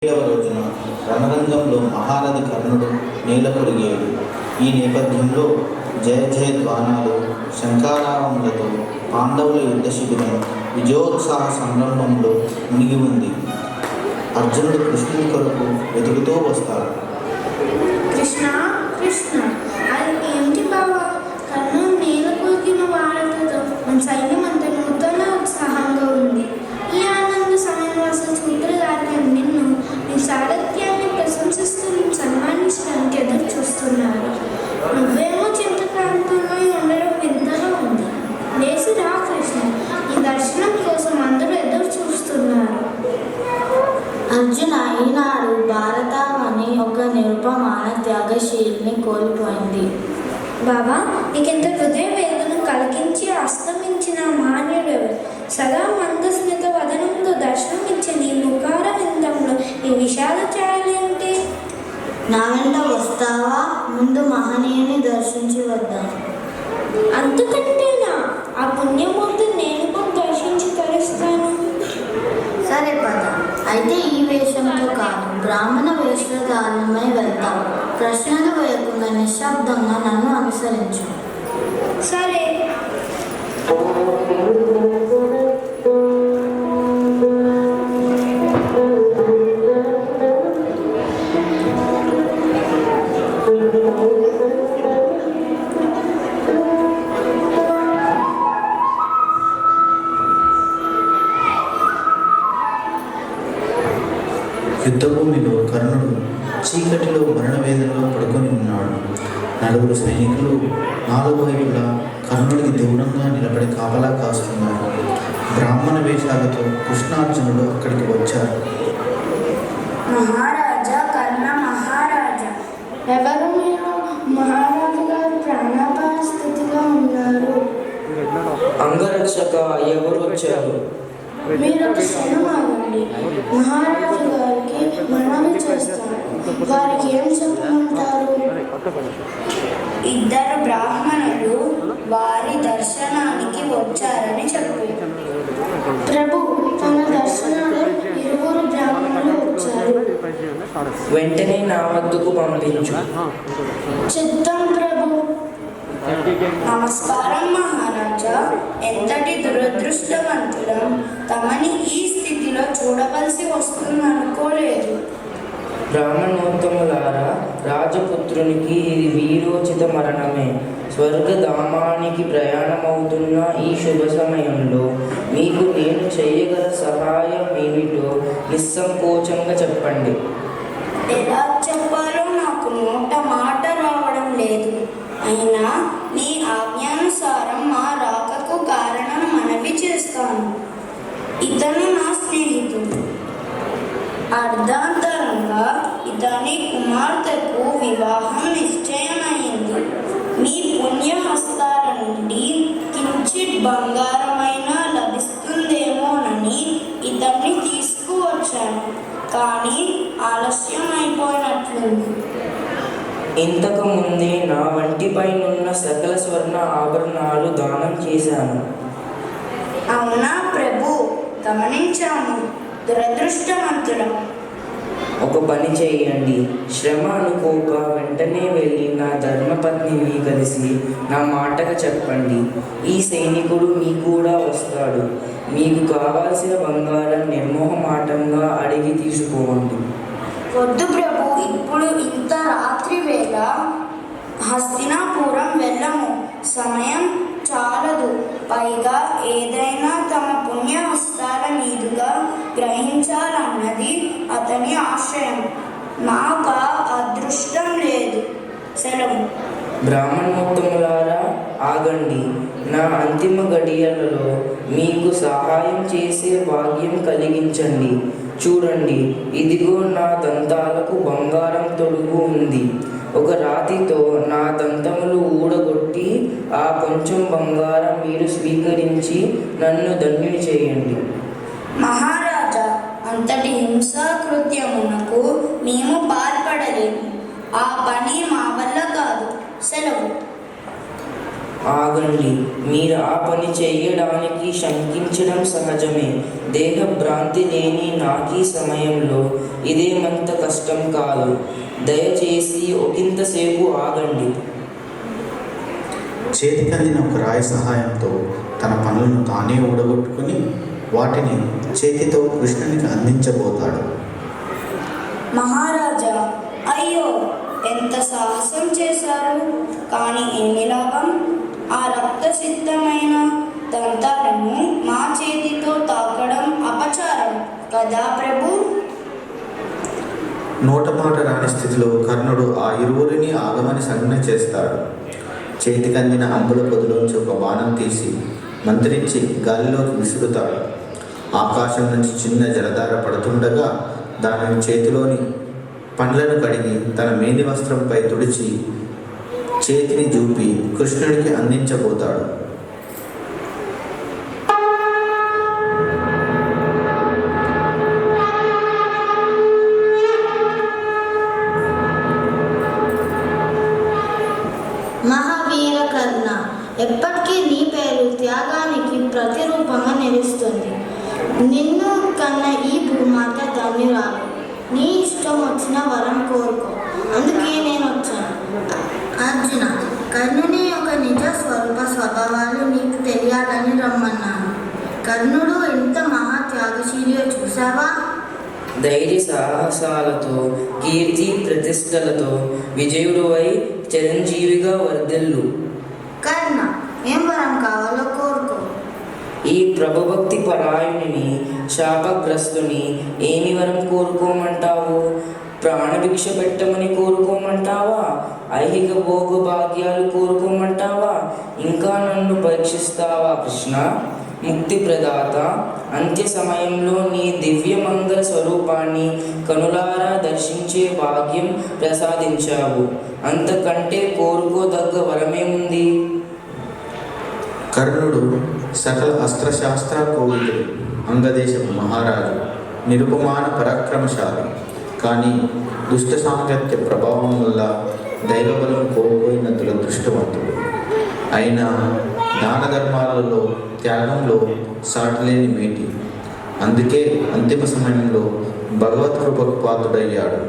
17వ రోజున రణరంగంలో మహారథి కర్ణుడు నేలకొరిగాడు. ఈ నేపథ్యంలో జయ జయధ్వానాలు, శంఖారావములతో పాండవుల యుద్ధ శిబిరం విజయోత్సాహ సంరంభంలో మునిగి ఉంది. అర్జునుడు కృష్ణుని కొరకు వెతుకుతూ వస్తాడు. కృష్ణ కృష్ణ, అది ఏమిటి బావా? కర్ణుడు నేలకొరిగిన వాడలతో మన సైన్యం అంత నూతన ఉత్సాహంగా ఉంది. ఈ ఆనంద సమయంలో అసలు సూత్రధారిని నిన్ను నీ సారథ్యాన్ని ప్రశంసిస్తూ సన్మానించడానికి ఎదురు చూస్తున్నారు. నువ్వేమో చింతకాంతంలో ఉండడం వింతగా ఉంది. లేచి రా కృష్ణ, ఈ దర్శనం కోసం అందరూ ఎదురు చూస్తున్నారు. అర్జున, ఈనాడు భారతావని ఒక నిరుపమాన త్యాగశీలిని కోల్పోయింది. బాబా, నీకెంత హృదయ వేదన కలిగించి అస్తమించిన మాన్యుడెవరు? సదా మందస్మిత వదనంతో దర్శనమిచ్చే నీ ముఖార విందంలో ఈ విషాద ఛాయలేంటి? నా వెంట వస్తావా? ముందు మహనీయుని దర్శించి వద్దాం. అంతకంటేనా? ఆ పుణ్యమూర్తి నేను కూడా దర్శించి తరిస్తాను. సరే పద. అయితే ఈ వేషంతో కాదు, బ్రాహ్మణ వేషధారణమై వెళ్తాం. ప్రశ్నలు వేయకుండా నిశ్శబ్దంగా నన్ను అనుసరించు. సరే. యుద్ధభూమిలో కర్ణుడు చీకటిలో మరణవేదనలో పడుకొని ఉన్నాడు. నలుగురు సైనికులు నాలుగు వైపులా కర్ణుడికి దూరంగా నిలబడి కాపలా కాస్తున్నారు. బ్రాహ్మణ వేషాలతో కృష్ణార్జునుడు అక్కడికి వచ్చారు. మహారాజా, కర్ణ మహారాజా. ఎవరు మీరు? మహారాజు గారు ప్రాణాపాయ స్థితిలో ఉన్నారు. అంగరక్షక, ఎవరు వచ్చారు? మీరు ఒక క్షణం ఆగండి. మహారాజు గారికి మనవి చేస్తాను. వారికి ఏం చెప్పమంటారు? ఇద్దరు బ్రాహ్మణులు వారి దర్శనానికి వచ్చారని చెప్పు. ప్రభు, తన దర్శనాలు ఇరువురు బ్రాహ్మణులు వచ్చారు. వెంటనే నా వద్దకు పంపించు. చిత్తం ప్రభు. నమస్కారం మహారాజా. ఎంతటి దురదృష్టవంతులం, తమని ఈ స్థితిలో చూడవలసి వస్తుందనుకోలేదు. బ్రాహ్మణోత్తములారా, రాజపుత్రునికి ఇది వీరోచిత మరణమే. స్వర్గధామానికి ప్రయాణమవుతున్న ఈ శుభ సమయంలో మీకు నేను చేయగల సహాయం ఏమిటో నిస్సంకోచంగా చెప్పండి. ఎలా చెప్పాలో నాకు నోట మాట రావడం లేదు. అయినా నీ ఆజ్ఞానుసారం మా రాకకు కారణం మనవి చేస్తాను. ఇతను నా స్నేహితుడు. అర్ధాంతరంగా ఇతని కుమార్తెకు వివాహం నిశ్చయమైంది. మీ పుణ్యహస్తాల నుండి కించిత్ బంగారమైనా లభిస్తుందేమోనని ఇతన్ని తీసుకువచ్చాను. కానీ ఆలస్యం అయిపోయినట్లుంది. ఇంతకు ముందే నా వంటిపైనున్న సకల స్వర్ణ ఆభరణాలు దానం చేశాను. అవునా ప్రభు? గమనించాము. దురదృష్టవంతులం. ఒక పని చేయండి. శ్రమ అనుకోక వెంటనే వెళ్ళి నా ధర్మపత్నిని కలిసి నా మాటగా చెప్పండి. ఈ సైనికుడు మీ కూడా వస్తాడు. మీకు కావాల్సిన బంగారం నిర్మోహమాటంగా అడిగి తీసుకోండి. వద్దు ప్రభు, ఇప్పుడు ఇంత రాత్రి వేళ హస్తినాపురం వెళ్ళము. సమయం చాలదు. పైగా ఏదైనా తమ పుణ్యహస్తాల మీదుగా గ్రహించాలన్నది అతని ఆశయం. నాకు అదృష్టం లేదు. సెలవు. బ్రాహ్మణోత్తములారా, ఆగండి. నా అంతిమ గడియలలో మీకు సహాయం చేసే భాగ్యం కలిగించండి. చూడండి, ఇదిగో నా దంతాలకు బంగారం తొడుగు ఉంది. ఒక రాతితో నా దంతములు ఊడగొట్టి ఆ కొంచెం బంగారం మీరు స్వీకరించి నన్ను ధన్యుని చేయండి. మహారాజా, అంతటి హింసాకృత్యమునకు మేము పాల్పడలేము. ఆ పని మా వల్ల కాదు. సెలవు. ఆగండి, మీరు ఆ పని చేయడానికి శంకించడం సహజమే. దేహభ్రాంతి లేని నాకీ సమయంలో ఇదేమంత కష్టం కాదు. దయచేసి ఒకంతసేపు ఆగండి. చేతికందిన ఒక రాయి సహాయంతో తన పనులను తానే ఊడగొట్టుకుని వాటిని చేతితో కృష్ణునికి అందించబోతాడు. మహారాజా, అయ్యో, ఎంత సాహసం చేశారు! కానీ ఏమి లాభం? ఆ రక్తసిద్ధమైన దంతాలను మా చేతితో తాకడం అపచారం కదా ప్రభు? నోటమాట రాని స్థితిలో కర్ణుడు ఆ ఇరువురిని ఆగమని సంజ్ఞ చేస్తాడు. చేతికందిన అంబుల పొదిలోంచి ఒక బాణం తీసి మంత్రించి గాలిలోకి విసురుతాడు. ఆకాశం నుంచి చిన్న జలధార పడుతుండగా దానిని చేతిలోని పండ్లను కడిగి తన మేని వస్త్రంపై తుడిచి చేతిని చూపి కృష్ణుడికి అందించబోతాడు. మహావీర కర్ణ, ఎప్పటికీ నీ పేరు త్యాగానికి ప్రతిరూపంగా నిలుస్తుంది. నిన్ను కన్న ఈ భూమాత ధన్యురాలు. నీ ఇష్టం వచ్చిన వరం కోరుకో, అందుకే నేను వచ్చాను. అర్జున, కర్ణుని యొక్క నిజ స్వరూప స్వభావాలు నీకు తెలియాలని రమ్మన్నాను. కర్ణుడు ఎంత మహా త్యాగశీలియో చూసావా? ధైర్య సాహసాలతో, కీర్తి ప్రతిష్టలతో విజయుడువై చిరంజీవిగా వర్ధిల్లు. కర్ణ, ఏం వరం కావాలో కోరుకో. ఈ ప్రభుభక్తి పరాయణుని, శాపగ్రస్తుని ఏమి వరం కోరుకోమంటావు? ప్రాణభిక్ష పెట్టమని కోరుకోమంటావా? ఐహిక భోగ భాగ్యాలు కోరుకోమంటావా? ఇంకా నన్ను పరీక్షిస్తావా కృష్ణ? ముక్తి ప్రదాత, అంత్య సమయంలో నీ దివ్యమంగళ స్వరూపాన్ని కనులారా దర్శించే భాగ్యం ప్రసాదించావు. అంతకంటే కోరుకోదగ్గ వరమేముంది? కర్ణుడు సకల అస్త్రశాస్త్ర కోవిదుడు, అంగదేశపు మహారాజు, నిరుపమాన పరాక్రమశాలి. కానీ దుష్ట సాంగత్య ప్రభావం వల్ల దైవబలం కోల్పోయిన దురదృష్టవంతుడు. అయినా దాన ధర్మాలలో, త్యాగంలో సాటిలేని మేటి. అందుకే అంతిమ సమయంలో భగవత్ కృపకు పాత్రుడయ్యాడు.